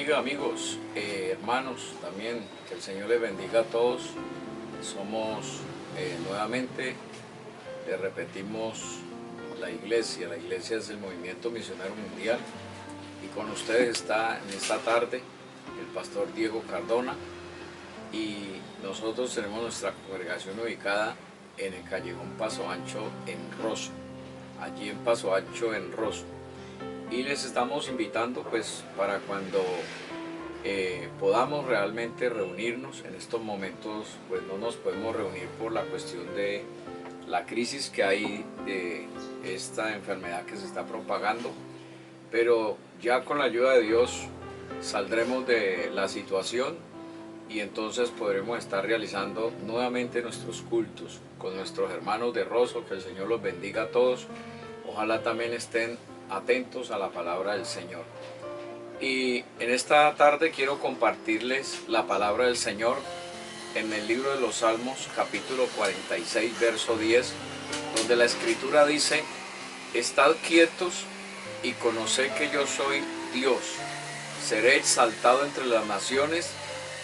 bendiga, amigos, hermanos, también que el Señor les bendiga a todos. Somos nuevamente, le repetimos, la iglesia es el Movimiento Misionero Mundial, y con ustedes está en esta tarde el pastor Diego Cardona, y nosotros tenemos nuestra congregación ubicada en el callejón Paso Ancho en Rosso, allí en Paso Ancho en Rosso. Y les estamos invitando pues para cuando podamos realmente reunirnos. En estos momentos pues no nos podemos reunir por la cuestión de la crisis que hay de esta enfermedad que se está propagando, pero ya con la ayuda de Dios saldremos de la situación y entonces podremos estar realizando nuevamente nuestros cultos con nuestros hermanos de Rosso. Que el Señor los bendiga a todos. Ojalá también estén atentos a la palabra del Señor. Y en esta tarde quiero compartirles la palabra del Señor en el libro de los Salmos, capítulo 46, verso 10, donde la Escritura dice: estad quietos y conoced que yo soy Dios. Seré exaltado entre las naciones,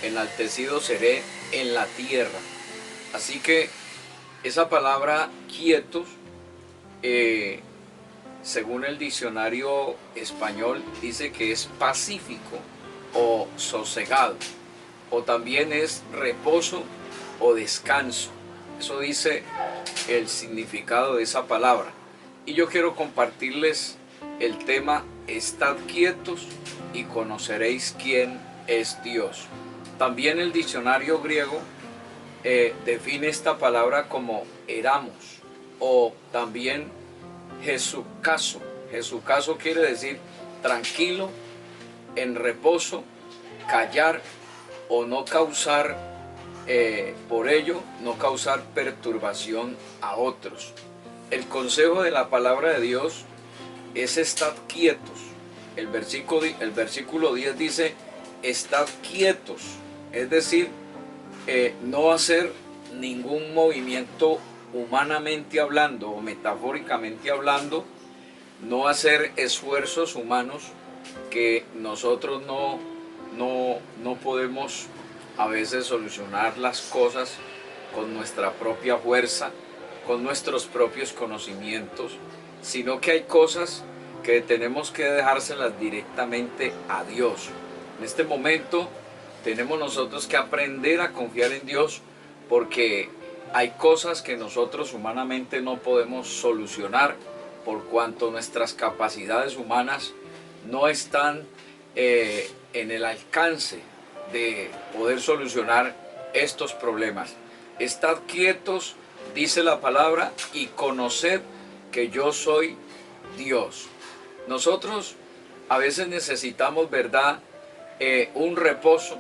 enaltecido seré en la tierra. Así que esa palabra quietos, según el diccionario español, dice que es pacífico o sosegado, o también es reposo o descanso. Eso dice el significado de esa palabra. Y yo quiero compartirles el tema: estad quietos y conoceréis quién es Dios. También el diccionario griego define esta palabra como eramos, o también Jesucaso. Jesucaso quiere decir tranquilo, en reposo, callar o no causar, por ello, no causar perturbación a otros. El consejo de la palabra de Dios es: estad quietos. El versículo 10 dice: estad quietos, es decir, no hacer ningún movimiento humanamente hablando o metafóricamente hablando, no hacer esfuerzos humanos que nosotros no podemos a veces solucionar las cosas con nuestra propia fuerza, con nuestros propios conocimientos, sino que hay cosas que tenemos que dejárselas directamente a Dios. En este momento tenemos nosotros que aprender a confiar en Dios, porque hay cosas que nosotros humanamente no podemos solucionar, por cuanto nuestras capacidades humanas no están en el alcance de poder solucionar estos problemas. Estad quietos, dice la palabra, y conoced que yo soy Dios. Nosotros a veces necesitamos, ¿verdad?, un reposo,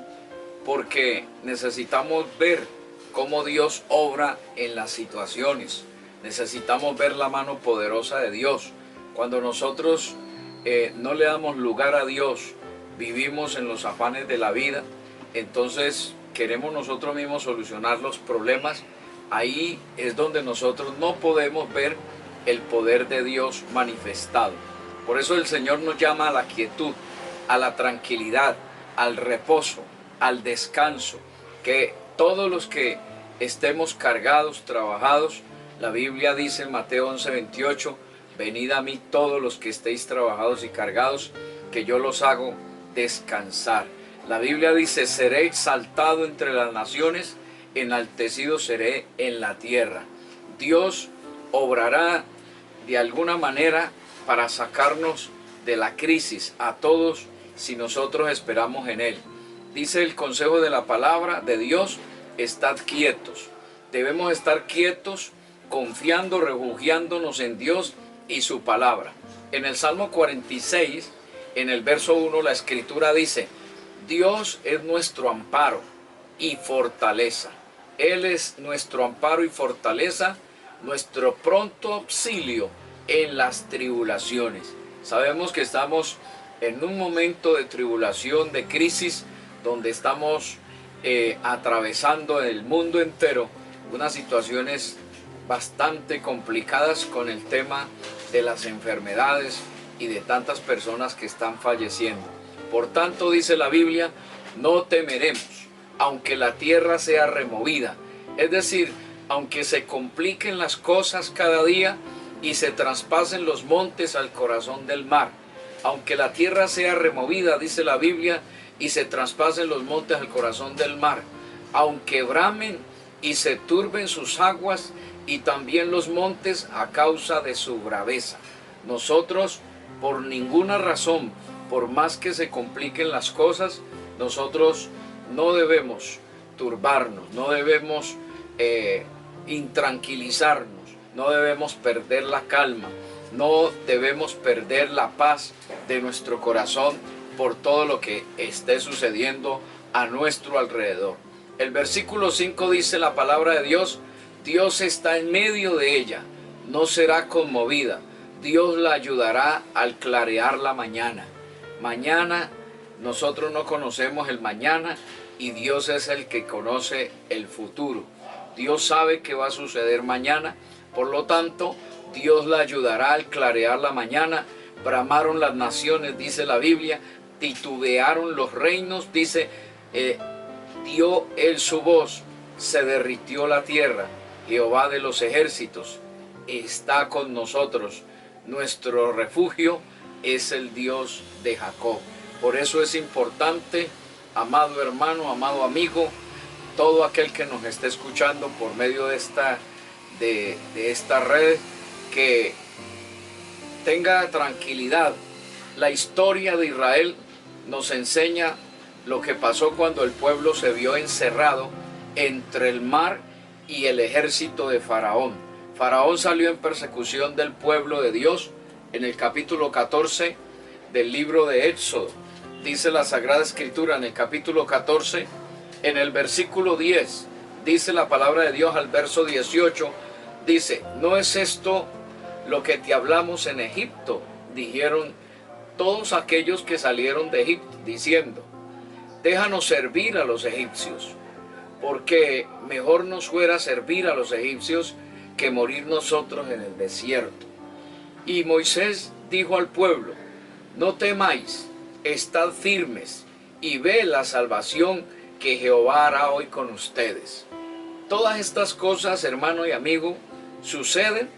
porque necesitamos ver cómo Dios obra en las situaciones. Necesitamos ver la mano poderosa de Dios. Cuando nosotros no le damos lugar a Dios, vivimos en los afanes de la vida, entonces queremos nosotros mismos solucionar los problemas. Ahí es donde nosotros no podemos ver el poder de Dios manifestado. Por eso el Señor nos llama a la quietud, a la tranquilidad, al reposo, al descanso. Que todos los que estemos cargados, trabajados, la Biblia dice en Mateo 11:28, venid a mí todos los que estéis trabajados y cargados, que yo los hago descansar. La Biblia dice: seré exaltado entre las naciones, enaltecido seré en la tierra. Dios obrará de alguna manera para sacarnos de la crisis a todos, si nosotros esperamos en Él. Dice el consejo de la palabra de Dios: estad quietos. Debemos estar quietos, confiando, refugiándonos en Dios y su palabra. En el Salmo 46, en el verso 1, la Escritura dice: Dios es nuestro amparo y fortaleza. Él es nuestro amparo y fortaleza, nuestro pronto auxilio en las tribulaciones. Sabemos que estamos en un momento de tribulación, de crisis, donde estamos atravesando en el mundo entero unas situaciones bastante complicadas con el tema de las enfermedades y de tantas personas que están falleciendo. Por tanto, dice la Biblia, no temeremos, aunque la tierra sea removida. Es decir, aunque se compliquen las cosas cada día y se traspasen los montes al corazón del mar. Aunque la tierra sea removida, dice la Biblia, y se traspasen los montes al corazón del mar. Aunque bramen y se turben sus aguas y también los montes a causa de su braveza. Nosotros, por ninguna razón, por más que se compliquen las cosas, nosotros no debemos turbarnos, no debemos intranquilizarnos, no debemos perder la calma, no debemos perder la paz de nuestro corazón por todo lo que esté sucediendo a nuestro alrededor. El versículo 5 dice la palabra de Dios: Dios está en medio de ella, no será conmovida. Dios la ayudará al clarear la mañana. Mañana, nosotros no conocemos el mañana y Dios es el que conoce el futuro. Dios sabe qué va a suceder mañana, por lo tanto, Dios la ayudará al clarear la mañana. Bramaron las naciones, dice la Biblia, titubearon los reinos, dice, dio él su voz, se derritió la tierra. Jehová de los ejércitos está con nosotros. Nuestro refugio es el Dios de Jacob. Por eso es importante, amado hermano, amado amigo, todo aquel que nos esté escuchando por medio de esta red, que tenga tranquilidad. La historia de Israel nos enseña lo que pasó cuando el pueblo se vio encerrado entre el mar y el ejército de Faraón. Faraón salió en persecución del pueblo de Dios. En el capítulo 14 del libro de Éxodo, dice la Sagrada Escritura, en el capítulo 14, en el versículo 10, dice la palabra de Dios al verso 18, dice: ¿no es esto lo que te hablamos en Egipto? Dijeron todos aquellos que salieron de Egipto, diciendo: déjanos servir a los egipcios, porque mejor nos fuera servir a los egipcios que morir nosotros en el desierto. Y Moisés dijo al pueblo: no temáis, estad firmes y ve la salvación que Jehová hará hoy con ustedes. Todas estas cosas, hermano y amigo, suceden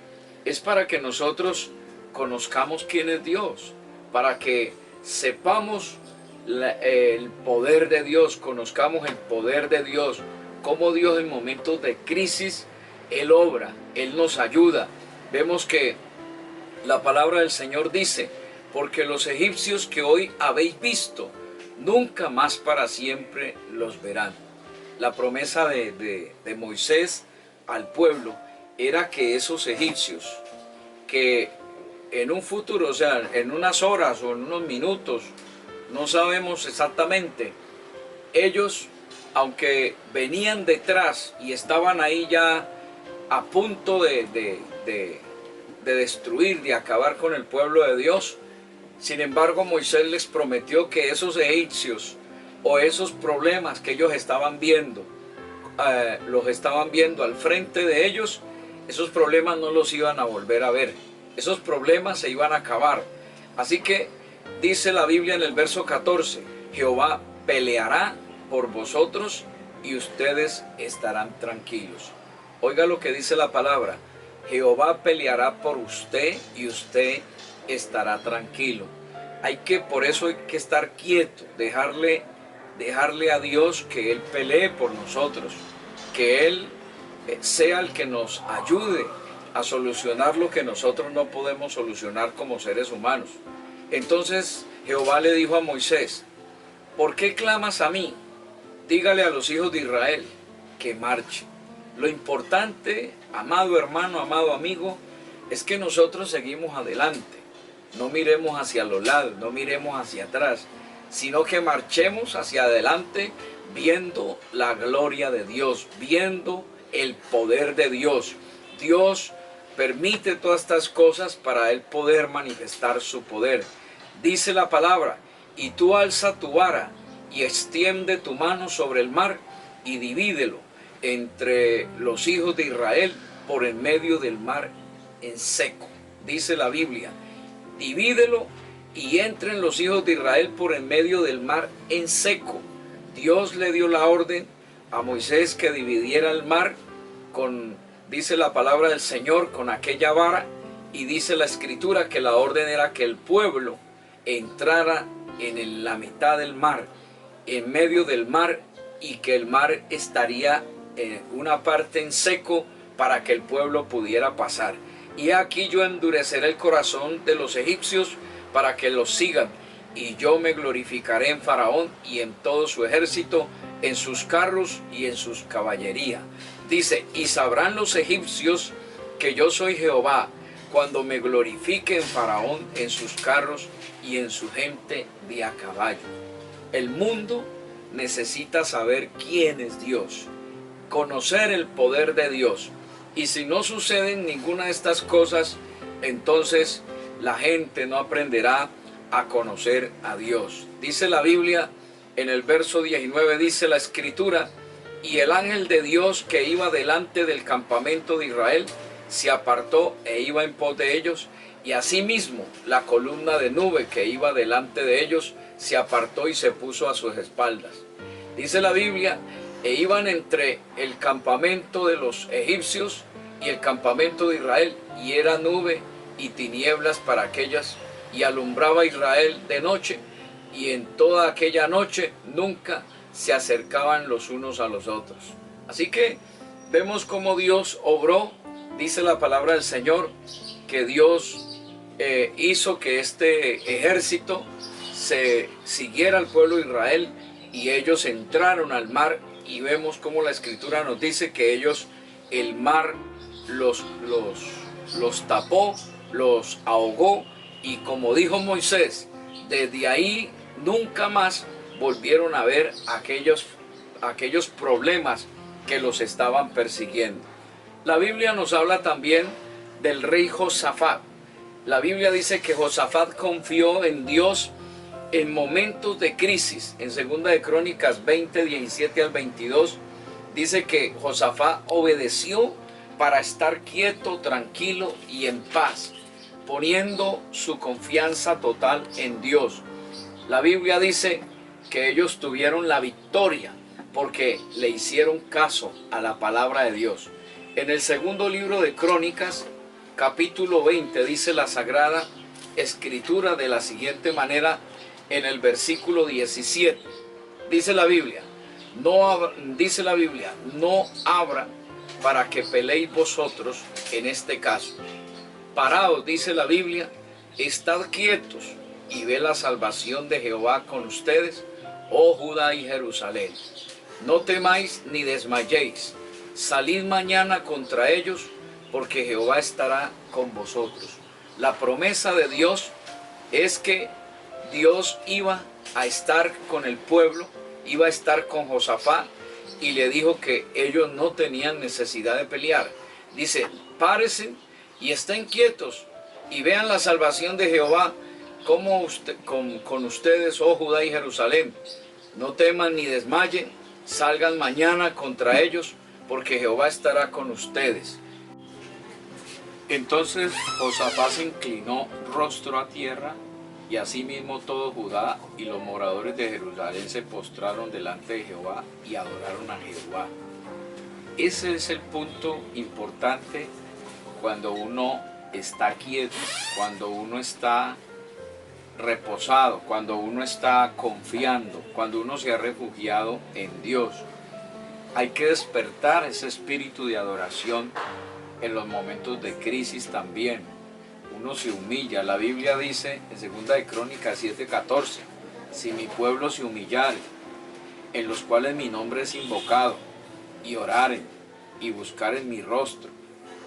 es para que nosotros conozcamos quién es Dios, para que sepamos el poder de Dios, conozcamos el poder de Dios, cómo Dios en momentos de crisis, Él obra, Él nos ayuda. Vemos que la palabra del Señor dice: porque los egipcios que hoy habéis visto, nunca más para siempre los verán. La promesa de Moisés al pueblo era que esos egipcios, que en un futuro, o sea, en unas horas o en unos minutos, no sabemos exactamente, ellos, aunque venían detrás y estaban ahí ya a punto de destruir, de acabar con el pueblo de Dios, sin embargo Moisés les prometió que esos egipcios o esos problemas que ellos estaban viendo, los estaban viendo al frente de ellos, esos problemas no los iban a volver a ver, esos problemas se iban a acabar. Así que dice la Biblia en el verso 14: Jehová peleará por vosotros y ustedes estarán tranquilos. Oiga lo que dice la palabra: Jehová peleará por usted y usted estará tranquilo. Por eso hay que estar quieto, dejarle a Dios que Él pelee por nosotros, que Él sea el que nos ayude a solucionar lo que nosotros no podemos solucionar como seres humanos. Entonces Jehová le dijo a Moisés: ¿por qué clamas a mí? Dígale a los hijos de Israel que marchen. Lo importante, amado hermano, amado amigo, es que nosotros seguimos adelante. No miremos hacia los lados, no miremos hacia atrás, sino que marchemos hacia adelante viendo la gloria de Dios, viendo el poder de Dios. Dios permite todas estas cosas para Él poder manifestar su poder. Dice la palabra: y tú alza tu vara y extiende tu mano sobre el mar y divídelo entre los hijos de Israel por en medio del mar en seco. Dice la Biblia: divídelo y entren los hijos de Israel por en medio del mar en seco. Dios le dio la orden a Moisés que dividiera el mar con, dice la palabra del Señor, con aquella vara, y dice la escritura que la orden era que el pueblo entrara en la mitad del mar, en medio del mar, y que el mar estaría en una parte en seco para que el pueblo pudiera pasar. Y aquí yo endureceré el corazón de los egipcios para que los sigan, y yo me glorificaré en Faraón y en todo su ejército, en sus carros y en sus caballería. Dice, y sabrán los egipcios que yo soy Jehová, cuando me glorifique en Faraón, en sus carros y en su gente de a caballo. El mundo necesita saber quién es Dios, conocer el poder de Dios. Y si no suceden ninguna de estas cosas, entonces la gente no aprenderá a conocer a Dios. Dice la Biblia en el verso 19, dice la escritura, y el ángel de Dios que iba delante del campamento de Israel se apartó e iba en pos de ellos, y asimismo la columna de nube que iba delante de ellos se apartó y se puso a sus espaldas. Dice la Biblia, e iban entre el campamento de los egipcios y el campamento de Israel, y era nube y tinieblas para aquellas, y alumbraba a Israel de noche, y en toda aquella noche nunca se acercaban los unos a los otros. Así que vemos cómo Dios obró. Dice la palabra del Señor que Dios hizo que este ejército se siguiera al pueblo de Israel, y ellos entraron al mar, y vemos cómo la escritura nos dice que ellos, el mar los tapó, los ahogó, y como dijo Moisés, desde ahí nunca más volvieron a ver aquellos problemas que los estaban persiguiendo. La Biblia nos habla también del rey Josafat. La Biblia dice que Josafat confió en Dios en momentos de crisis. En 2 de Crónicas 20, 17 al 22, dice que Josafat obedeció para estar quieto, tranquilo y en paz, poniendo su confianza total en Dios. La Biblia dice que ellos tuvieron la victoria porque le hicieron caso a la palabra de Dios. En el segundo libro de Crónicas, capítulo 20, dice la Sagrada Escritura de la siguiente manera, en el versículo 17. Dice la Biblia, no abra para que peleéis vosotros en este caso. Paraos, dice la Biblia, estad quietos y ve la salvación de Jehová con ustedes, oh Judá y Jerusalén. No temáis ni desmayéis, salid mañana contra ellos, porque Jehová estará con vosotros. La promesa de Dios es que Dios iba a estar con el pueblo, iba a estar con Josafat, y le dijo que ellos no tenían necesidad de pelear. Dice, párense y estén quietos y vean la salvación de Jehová con ustedes, oh Judá y Jerusalén. No teman ni desmayen, salgan mañana contra ellos, porque Jehová estará con ustedes. Entonces Josafat se inclinó rostro a tierra, y asimismo todo Judá y los moradores de Jerusalén se postraron delante de Jehová y adoraron a Jehová. Ese es el punto importante cuando uno está quieto, cuando uno está reposado, cuando uno está confiando, cuando uno se ha refugiado en Dios. Hay que despertar ese espíritu de adoración en los momentos de crisis también. Uno se humilla. La Biblia dice en 2 de Crónicas 7:14, si mi pueblo se humillare, en los cuales mi nombre es invocado, y oraren y buscaren mi rostro,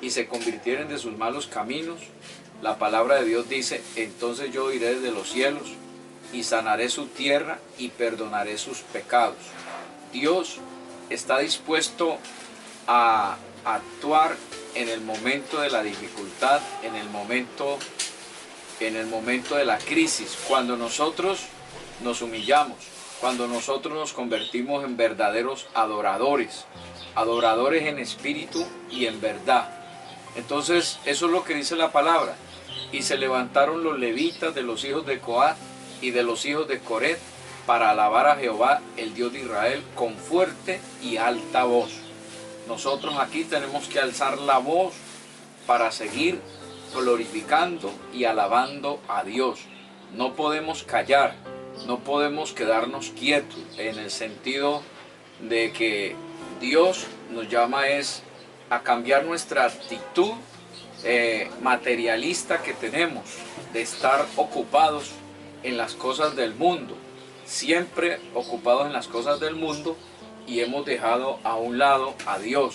y se convirtieren de sus malos caminos, la palabra de Dios dice, entonces yo iré desde los cielos y sanaré su tierra y perdonaré sus pecados. Dios está dispuesto a actuar en el momento de la dificultad, en el momento de la crisis, cuando nosotros nos humillamos, cuando nosotros nos convertimos en verdaderos adoradores en espíritu y en verdad. Entonces eso es lo que dice la palabra, Y se levantaron los levitas de los hijos de Coat y de los hijos de Coret para alabar a Jehová, el Dios de Israel, con fuerte y alta voz. Nosotros aquí tenemos que alzar la voz para seguir glorificando y alabando a Dios. No podemos callar, no podemos quedarnos quietos, en el sentido de que Dios nos llama a cambiar nuestra actitud materialista que tenemos, de estar ocupados en las cosas del mundo, siempre ocupados en las cosas del mundo, y hemos dejado a un lado a Dios.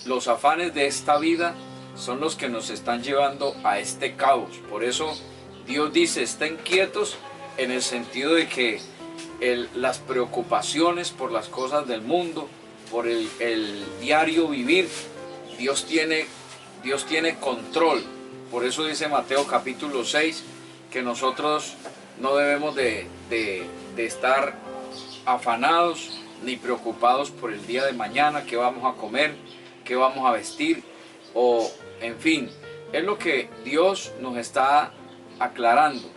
Los afanes de esta vida son los que nos están llevando a este caos. Por eso Dios dice, estén quietos, en el sentido de que las preocupaciones por las cosas del mundo, por el diario vivir, Dios tiene control. Por eso dice Mateo capítulo 6 que nosotros no debemos de estar afanados ni preocupados por el día de mañana, qué vamos a comer, qué vamos a vestir, o en fin, es lo que Dios nos está aclarando,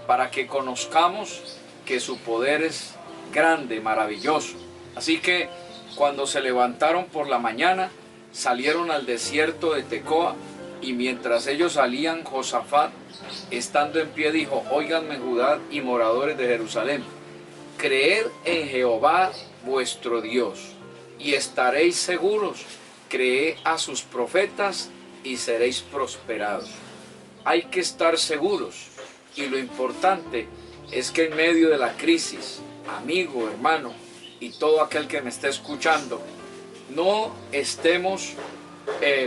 para que conozcamos que su poder es grande, maravilloso. Así que cuando se levantaron por la mañana, salieron al desierto de Tecoa, y mientras ellos salían, Josafat, estando en pie, dijo, óiganme Judá y moradores de Jerusalén, creed en Jehová vuestro Dios, y estaréis seguros, creed a sus profetas, y seréis prosperados. Hay que estar seguros, y lo importante es que en medio de la crisis, amigo, hermano, y todo aquel que me esté escuchando, no estemos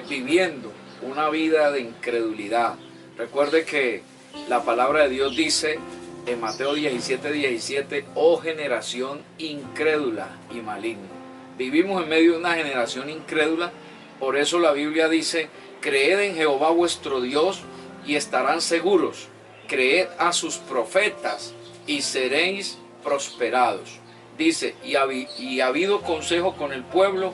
viviendo una vida de incredulidad. Recuerde que la palabra de Dios dice en Mateo 17:17, oh generación incrédula y maligna. Vivimos en medio de una generación incrédula, por eso la Biblia dice, creed en Jehová vuestro Dios y estarán seguros, creed a sus profetas y seréis prosperados. Dice, y habido consejo con el pueblo,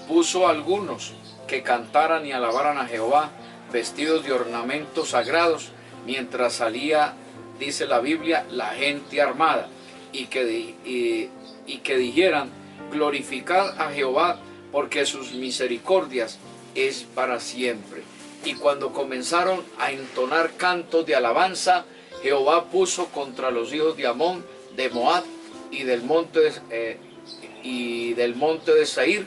puso a algunos que cantaran y alabaran a Jehová, vestidos de ornamentos sagrados, mientras salía, dice la Biblia, la gente armada, y que dijeran, glorificad a Jehová, porque sus misericordias es para siempre. Y cuando comenzaron a entonar cantos de alabanza, Jehová puso contra los hijos de Amón, de Moab y del monte de Seir,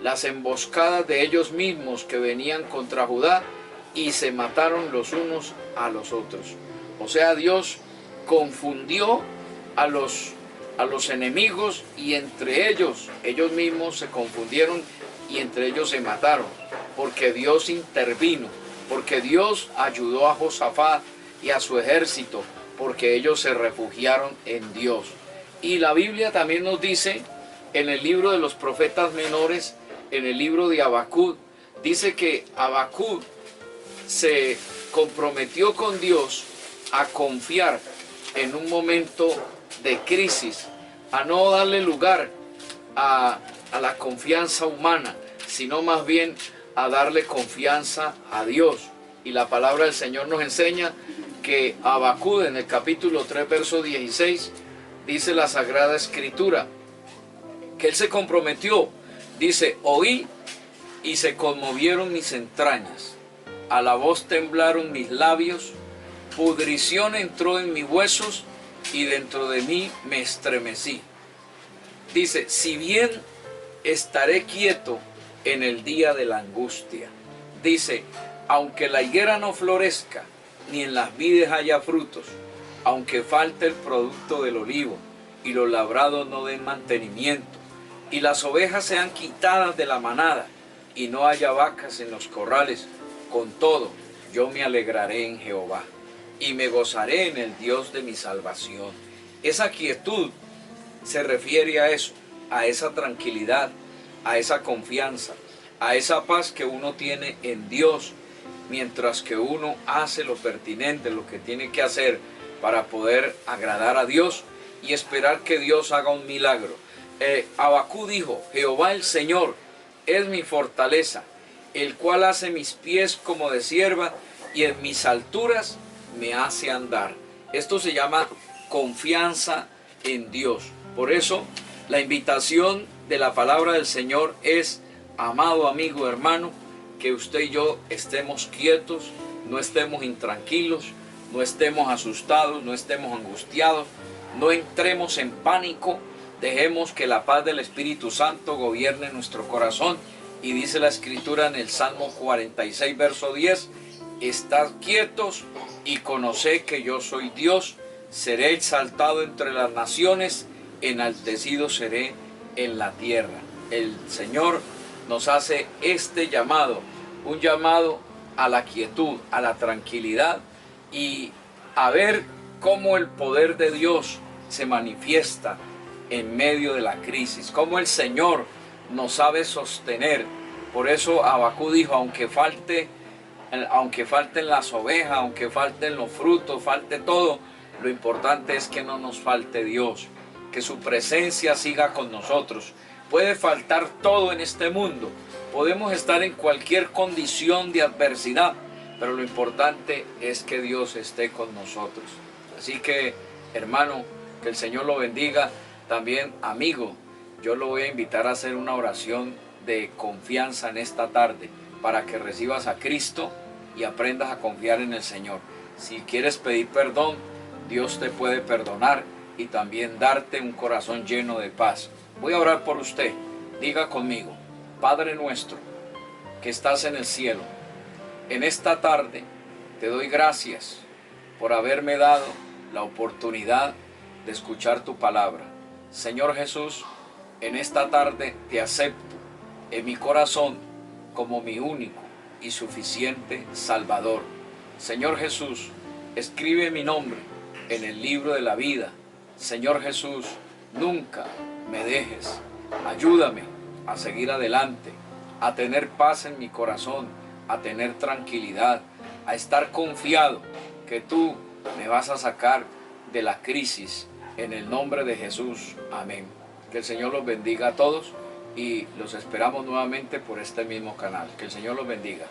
las emboscadas de ellos mismos que venían contra Judá, y se mataron los unos a los otros. O sea, Dios confundió a los enemigos, y entre ellos mismos se confundieron y entre ellos se mataron, porque Dios intervino, porque Dios ayudó a Josafat y a su ejército, porque ellos se refugiaron en Dios. Y la Biblia también nos dice en el libro de los profetas menores, en el libro de Habacuc, dice que Habacuc se comprometió con Dios a confiar en un momento de crisis, a no darle lugar a la confianza humana, sino más bien a darle confianza a Dios. Y la palabra del Señor nos enseña que Habacuc, en el capítulo 3, verso 16, dice la Sagrada Escritura, que él se comprometió, dice, oí y se conmovieron mis entrañas, a la voz temblaron mis labios, pudrición entró en mis huesos y dentro de mí me estremecí. Dice, si bien estaré quieto en el día de la angustia. Dice, aunque la higuera no florezca, ni en las vides haya frutos, aunque falte el producto del olivo, y los labrados no den mantenimiento, y las ovejas sean quitadas de la manada, y no haya vacas en los corrales, con todo, yo me alegraré en Jehová, y me gozaré en el Dios de mi salvación. Esa quietud se refiere a eso, a esa tranquilidad, a esa confianza, a esa paz que uno tiene en Dios, mientras que uno hace lo pertinente, lo que tiene que hacer para poder agradar a Dios y esperar que Dios haga un milagro. Habacuc dijo, Jehová el Señor es mi fortaleza, el cual hace mis pies como de cierva y en mis alturas me hace andar. Esto se llama confianza en Dios. Por eso la invitación de la palabra del Señor es, amado amigo, hermano, que usted y yo estemos quietos, no estemos intranquilos, no estemos asustados, no estemos angustiados, no entremos en pánico, dejemos que la paz del Espíritu Santo gobierne nuestro corazón. Y dice la Escritura en el Salmo 46, verso 10, estad quietos y conoced que yo soy Dios, seré exaltado entre las naciones, enaltecido seré en la tierra. El Señor nos hace este llamado, un llamado a la quietud, a la tranquilidad y a ver cómo el poder de Dios se manifiesta en medio de la crisis, cómo el Señor nos sabe sostener. Por eso Habacuc dijo, aunque falten las ovejas, aunque falten los frutos, falte todo, lo importante es que no nos falte Dios, que su presencia siga con nosotros. Puede faltar todo en este mundo, podemos estar en cualquier condición de adversidad, pero lo importante es que Dios esté con nosotros. Así que, hermano, que el Señor lo bendiga. También, amigo, yo lo voy a invitar a hacer una oración de confianza en esta tarde, para que recibas a Cristo y aprendas a confiar en el Señor. Si quieres pedir perdón, Dios te puede perdonar y también darte un corazón lleno de paz. Voy a orar por usted. Diga conmigo, Padre nuestro, que estás en el cielo, en esta tarde te doy gracias por haberme dado la oportunidad de escuchar tu palabra. Señor Jesús, en esta tarde te acepto en mi corazón como mi único y suficiente Salvador. Señor Jesús, escribe mi nombre en el libro de la vida. Señor Jesús, nunca me dejes. Ayúdame a seguir adelante, a tener paz en mi corazón, a tener tranquilidad, a estar confiado que tú me vas a sacar de la crisis en el nombre de Jesús. Amén. Que el Señor los bendiga a todos y los esperamos nuevamente por este mismo canal. Que el Señor los bendiga.